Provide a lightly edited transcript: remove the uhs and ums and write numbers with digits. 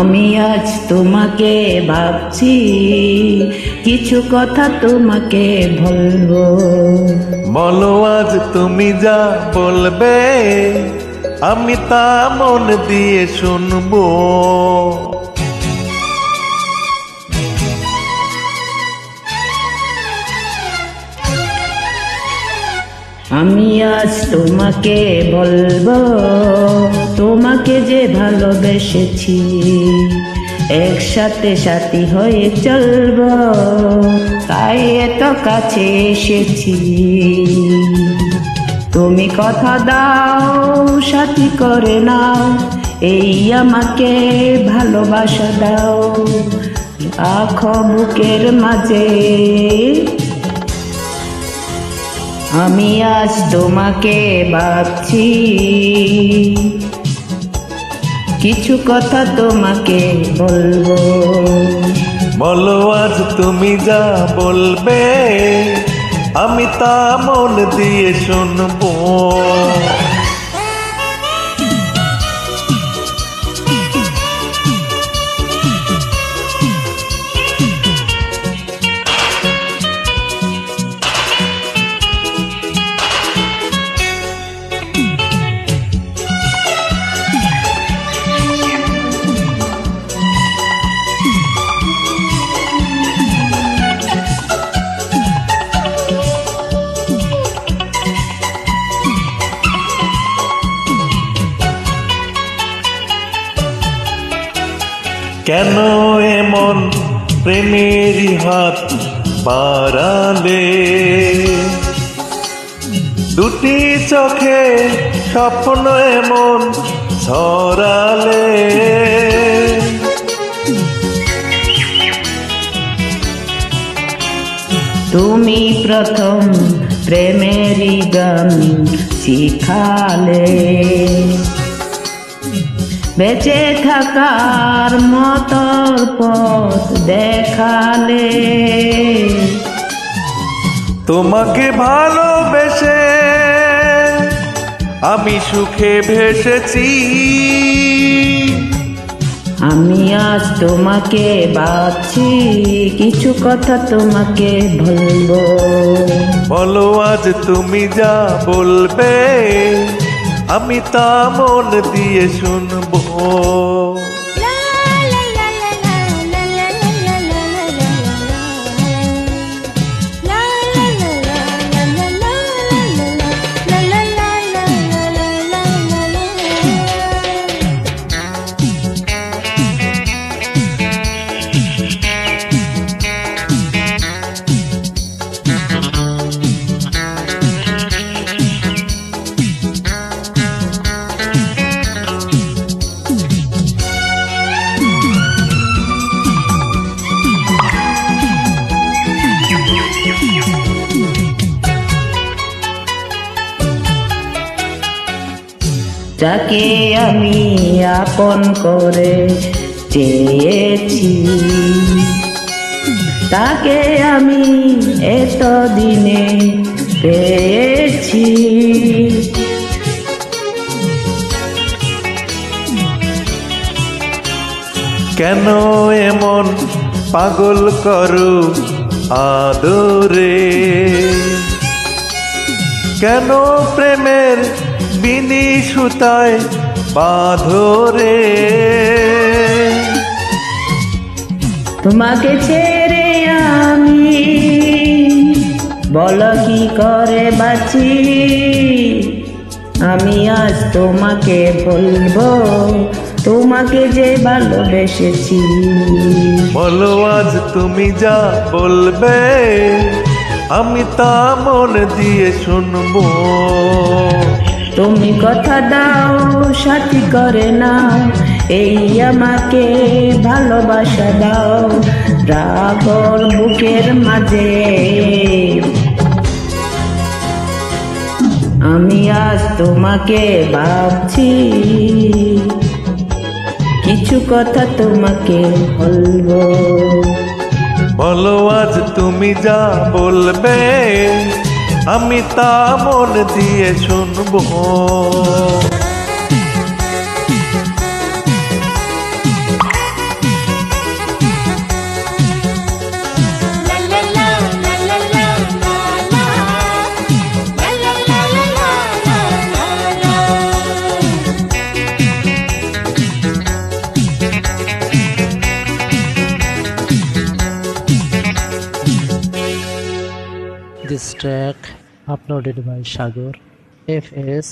আমি আজ তোমাকে ভাবছি, কিছু কথা তোমাকে বলবো। বলো আজ তুমি যা বলবে, আমি তা মন দিয়ে শুনবো। আমি আজ তোমাকে বলবো, তোমাকে যে ভালোবেসেছি, একসাথে সাথী হয়ে চলবো, তাই এত কাছে এসেছি। তুমি কথা দাও, সাথী করে নাও, এই আমাকে ভালোবাসা দাও, রাখো বুকের মাঝে। আমি আজ তোমাকে ভাবছি, কিছু কথা তোমাকে বলবো। বলো আজ তুমি যা বলবে, আমি তা মন দিয়ে শুনবো। কেন এমন প্রেমেরই হাত বাড়ালে, দুটি চোখে স্বপ্ন এমন ছড়ালে। তুমি প্রথম প্রেমেরই গান শিখালে, বেঁচে থাকার মতো পথ দেখালে। তোমাকে ভালোবেসে আমি সুখে ভেসেছি। আমি আজ তোমাকে ভাবছি, কিছু কথা তোমাকে বলবো। বলো আজ তুমি যা বলবে, আমি তা মন দিয়ে শুনবো। যাকে আমি আপন করে চেয়েছি, তাকে আমি এতদিনে পেয়েছি। কেন এমন পাগল করো আদরে, কেন প্রেমের বিনি সুতায় বাঁধরে। তোমাকে ছেড়ে আমি বলো কি করে বাঁচি, আমি আজ তোমাকে বলবো, তোমাকে যে ভালোবেসেছি। বলো আজ তুমি যা বলবে, আমি তা মন দিয়ে শুনবো। তুমি কথা দাও, সাথী করে নাও, এই আমাকে ভালোবাসা দাও, রাগর বুকের মাঝে। আমি আজ তোমাকে ভাবছি, কিছু কথা তোমাকে বলবো। বলো আজ তুমি যা বলবে, আমি তা মন দিয়ে শুনবো। This track uploaded by Sagar FS